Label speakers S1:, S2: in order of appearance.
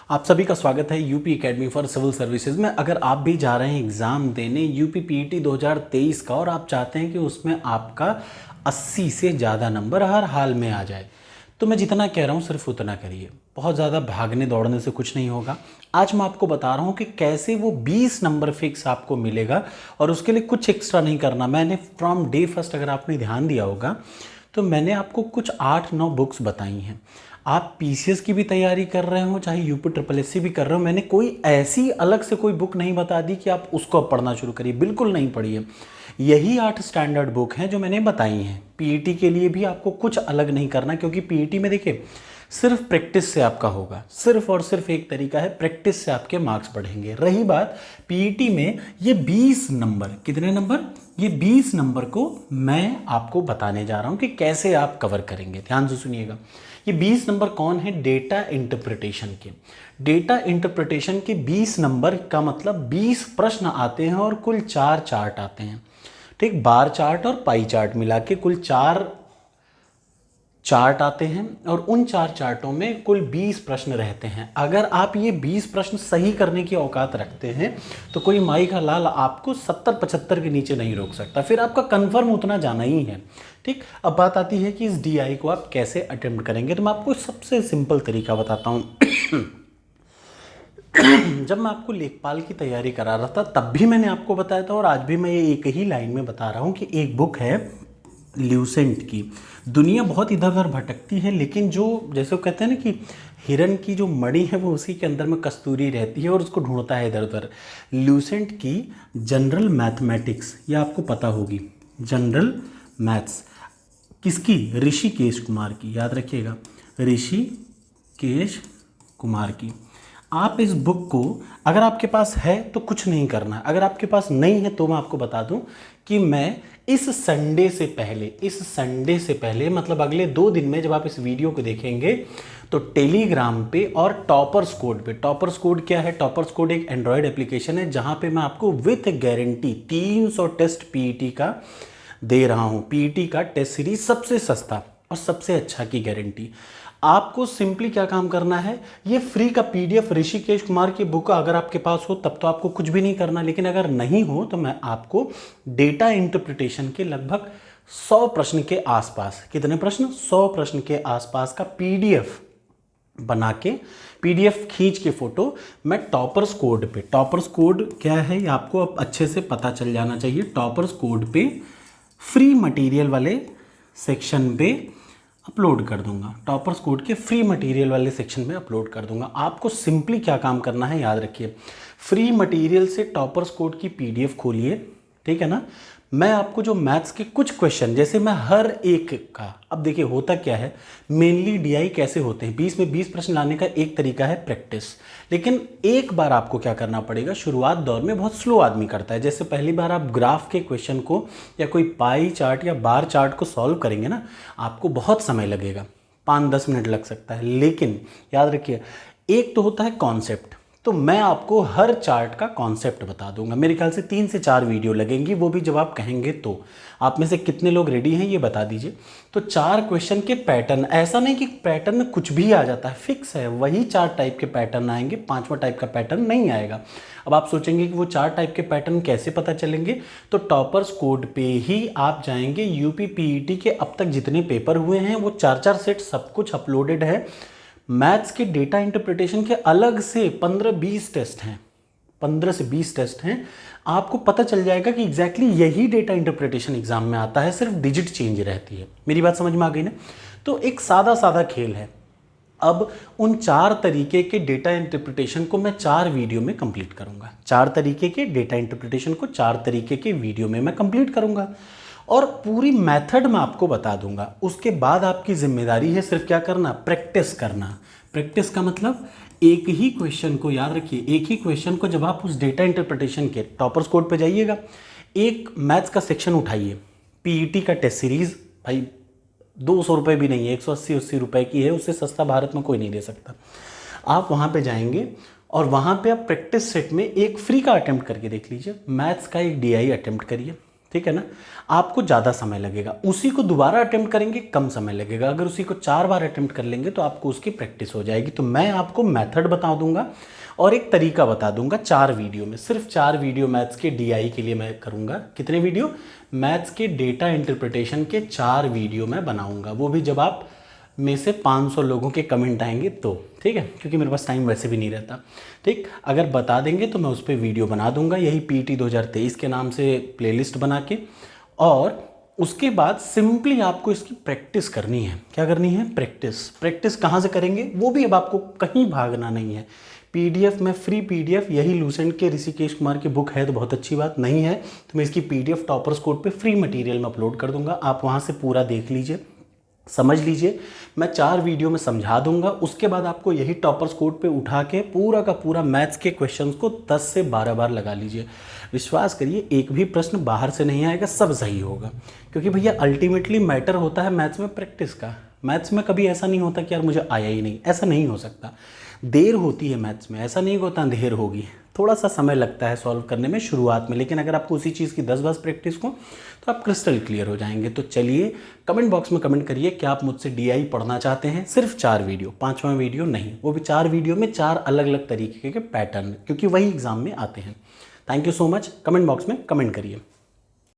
S1: आप सभी का स्वागत है UP academy for civil services में। अगर आप भी जा रहे हैं एग्ज़ाम देने यूपी पीईटी 2023 का और आप चाहते हैं कि उसमें आपका 80 से ज़्यादा नंबर हर हाल में आ जाए, तो मैं जितना कह रहा हूँ सिर्फ उतना करिए। बहुत ज़्यादा भागने दौड़ने से कुछ नहीं होगा। आज मैं आपको बता रहा हूँ कि कैसे वो 20 नंबर फिक्स आपको मिलेगा और उसके लिए कुछ एक्स्ट्रा नहीं करना। मैंने फ्रॉम डे फर्स्ट, अगर आपने ध्यान दिया होगा तो मैंने आपको कुछ 8-9 बुक्स बताई हैं। आप पीसीएस की भी तैयारी कर रहे हो, चाहे यूपी ट्रिपल एससी भी कर रहे हो, मैंने कोई ऐसी अलग से कोई बुक नहीं बता दी कि आप उसको अब पढ़ना शुरू करिए। बिल्कुल नहीं पढ़िए। यही 8 स्टैंडर्ड बुक हैं जो मैंने बताई हैं। पीईटी के लिए भी आपको कुछ अलग नहीं करना, क्योंकि पीईटी में देखिए सिर्फ प्रैक्टिस से आपका होगा। सिर्फ और सिर्फ एक तरीका है, प्रैक्टिस से आपके मार्क्स बढ़ेंगे। रही बात पीईटी में, ये 20 नंबर, कितने नंबर, ये 20 नंबर को मैं आपको बताने जा रहा हूं कि कैसे आप कवर करेंगे। ध्यान से सुनिएगा। ये 20 नंबर कौन है? डेटा इंटरप्रिटेशन के। डेटा इंटरप्रिटेशन के 20 नंबर का मतलब 20 प्रश्न आते हैं और कुल 4 चार्ट आते हैं। ठीक, बार चार्ट और पाई चार्ट मिला के कुल 4 चार्ट आते हैं और उन 4 चार्टों में कुल 20 प्रश्न रहते हैं। अगर आप ये 20 प्रश्न सही करने की औकात रखते हैं तो कोई माई का लाल आपको 70-75 के नीचे नहीं रोक सकता। फिर आपका कंफर्म उतना जाना ही है। ठीक, अब बात आती है कि इस डीआई को आप कैसे अटेम्प्ट करेंगे। तो मैं आपको सबसे सिंपल तरीका बताता हूँ। जब मैं आपको लेखपाल की तैयारी करा रहा था तब भी मैंने आपको बताया था और आज भी मैं ये एक ही लाइन में बता रहा हूँ कि एक बुक है ल्यूसेंट की। दुनिया बहुत इधर उधर भटकती है, लेकिन जो जैसे वो कहते हैं ना कि हिरन की जो मणि है वो उसी के अंदर में कस्तूरी रहती है और उसको ढूंढता है इधर उधर। ल्यूसेंट की जनरल मैथमेटिक्स, ये आपको पता होगी, जनरल मैथ्स किसकी? ऋषिकेश कुमार की। याद रखिएगा, ऋषिकेश कुमार की। आप इस बुक को अगर आपके पास है तो कुछ नहीं करना, अगर आपके पास नहीं है तो मैं आपको बता दूं कि मैं इस संडे से पहले मतलब अगले 2 दिन में जब आप इस वीडियो को देखेंगे तो टेलीग्राम पे और टॉपर्स कोड पे, टॉपर्स कोड क्या है? टॉपर्स कोड एक एंड्रॉयड एप्लीकेशन है जहां पे मैं आपको विथ गारंटी 300 टेस्ट पीईटी का दे रहा हूं। पीईटी का टेस्ट सीरीज सबसे सस्ता और सबसे अच्छा की गारंटी। आपको सिंपली क्या काम करना है, ये फ्री का पीडीएफ ऋषिकेश कुमार की बुक अगर आपके पास हो तब तो आपको कुछ भी नहीं करना, लेकिन अगर नहीं हो तो मैं आपको डेटा इंटरप्रिटेशन के लगभग 100 प्रश्न के आसपास, कितने प्रश्न? 100 प्रश्न के आसपास का पीडीएफ बना के, पीडीएफ खींच के फोटो मैं टॉपर्स कोड पे, टॉपर्स कोड क्या है ये आपको अब अच्छे से पता चल जाना चाहिए। टॉपर्स कोड पे फ्री मटेरियल वाले सेक्शन पे अपलोड कर दूंगा। टॉपर्स कोड के फ्री मटेरियल वाले सेक्शन में अपलोड कर दूंगा। आपको सिंपली क्या काम करना है, याद रखिए, फ्री मटेरियल से टॉपर्स कोड की पीडीएफ खोलिए, ठीक है ना। मैं आपको जो मैथ्स के कुछ क्वेश्चन, जैसे मैं हर एक का, अब देखिए होता क्या है, मेनली डीआई कैसे होते हैं, 20 में 20 प्रश्न लाने का एक तरीका है प्रैक्टिस। लेकिन एक बार आपको क्या करना पड़ेगा, शुरुआत दौर में बहुत स्लो आदमी करता है। जैसे पहली बार आप ग्राफ के क्वेश्चन को या कोई पाई चार्ट या बार चार्ट को सॉल्व करेंगे ना, आपको बहुत समय लगेगा, 5-10 मिनट लग सकता है। लेकिन याद रखिए, एक तो होता है कॉन्सेप्ट, तो मैं आपको हर चार्ट का कॉन्सेप्ट बता दूंगा। मेरे ख्याल से 3 से 4 वीडियो लगेंगी, वो भी जब आप कहेंगे तो। आप में से कितने लोग रेडी हैं ये बता दीजिए। तो 4 क्वेश्चन के पैटर्न, ऐसा नहीं कि पैटर्न में कुछ भी आ जाता है, फिक्स है, वही 4 टाइप के पैटर्न आएंगे, 5वां टाइप का पैटर्न नहीं आएगा। अब आप सोचेंगे कि वो 4 टाइप के पैटर्न कैसे पता चलेंगे, तो टॉपर्स कोड पे ही आप जाएंगे। यूपी पीईटी के अब तक जितने पेपर हुए हैं वो 4-4 सेट सब कुछ अपलोडेड है। मैथ्स के डेटा इंटरप्रिटेशन के अलग से 15-20 टेस्ट हैं, 15 से 20 टेस्ट हैं। आपको पता चल जाएगा कि एग्जैक्टली यही डेटा इंटरप्रिटेशन एग्जाम में आता है, सिर्फ डिजिट चेंज रहती है। मेरी बात समझ में आ गई ना? तो एक सादा सादा खेल है। अब उन 4 तरीके के डेटा इंटरप्रिटेशन को मैं 4 वीडियो में कंप्लीट करूंगा। 4 तरीके के डेटा इंटरप्रिटेशन को 4 तरीके के वीडियो में मैं कंप्लीट करूंगा और पूरी मेथड मैं आपको बता दूंगा। उसके बाद आपकी जिम्मेदारी है सिर्फ क्या करना, प्रैक्टिस करना। प्रैक्टिस का मतलब एक ही क्वेश्चन को, याद रखिए, एक ही क्वेश्चन को जब आप उस डेटा इंटरप्रिटेशन के टॉपर्स कोड पे जाइएगा, एक मैथ्स का सेक्शन उठाइए, पीईटी का टेस्ट सीरीज, भाई 200 रुपये भी नहीं है, 180-80 रुपये की है, उससे सस्ता भारत में कोई नहीं दे सकता। आप वहाँ पे जाएंगे और वहाँ पे आप प्रैक्टिस सेट में एक फ्री का अटेम्प्ट करके देख लीजिए। मैथ्स का एक डीआई अटेम्प्ट करिए, ठीक है ना। आपको ज़्यादा समय लगेगा, उसी को दोबारा अटेम्प्ट करेंगे कम समय लगेगा। अगर उसी को 4 बार अटेम्प्ट कर लेंगे तो आपको उसकी प्रैक्टिस हो जाएगी। तो मैं आपको मेथड बता दूंगा और एक तरीका बता दूंगा 4 वीडियो में, सिर्फ 4 वीडियो मैथ्स के डीआई के लिए मैं करूंगा। कितने वीडियो? मैथ्स के डेटा इंटरप्रिटेशन के 4 वीडियो मैं बनाऊंगा, वो भी जब आप में से 500 लोगों के कमेंट आएंगे तो, ठीक है, क्योंकि मेरे पास टाइम वैसे भी नहीं रहता। ठीक, अगर बता देंगे तो मैं उस पर वीडियो बना दूंगा, यही पीटी 2023 के नाम से प्लेलिस्ट बना के। और उसके बाद सिंपली आपको इसकी प्रैक्टिस करनी है। क्या करनी है? प्रैक्टिस। प्रैक्टिस कहाँ से करेंगे? वो भी अब आपको कहीं भागना नहीं है। पीडीएफ में फ्री पीडीएफ, यही लूसेंट के ऋषिकेश कुमार की बुक है तो बहुत अच्छी बात, नहीं है तो मैं इसकी पीडीएफ टॉपर्स कोड पे फ्री मटेरियल में अपलोड कर दूंगा। आप वहाँ से पूरा देख लीजिए, समझ लीजिए। मैं 4 वीडियो में समझा दूंगा, उसके बाद आपको यही टॉपर्स कोड पे उठा के पूरा का पूरा मैथ्स के क्वेश्चंस को 10 से 12 बार लगा लीजिए। विश्वास करिए एक भी प्रश्न बाहर से नहीं आएगा, सब सही होगा। क्योंकि भैया अल्टीमेटली मैटर होता है मैथ्स में प्रैक्टिस का। मैथ्स में कभी ऐसा नहीं होता कि यार मुझे आया ही नहीं, ऐसा नहीं हो सकता। देर होती है मैथ्स में, ऐसा नहीं होता देर होगी, थोड़ा सा समय लगता है सॉल्व करने में शुरुआत में, लेकिन अगर आपको उसी चीज़ की 10 बार प्रैक्टिस हो तो आप क्रिस्टल क्लियर हो जाएंगे। तो चलिए कमेंट बॉक्स में कमेंट करिए कि आप मुझसे डीआई पढ़ना चाहते हैं। सिर्फ 4 वीडियो, 5वां वीडियो नहीं, वो भी 4 वीडियो में 4 अलग अलग तरीके के पैटर्न, क्योंकि वही एग्जाम में आते हैं। Thank you so much. Comment box में कमेंट करिए।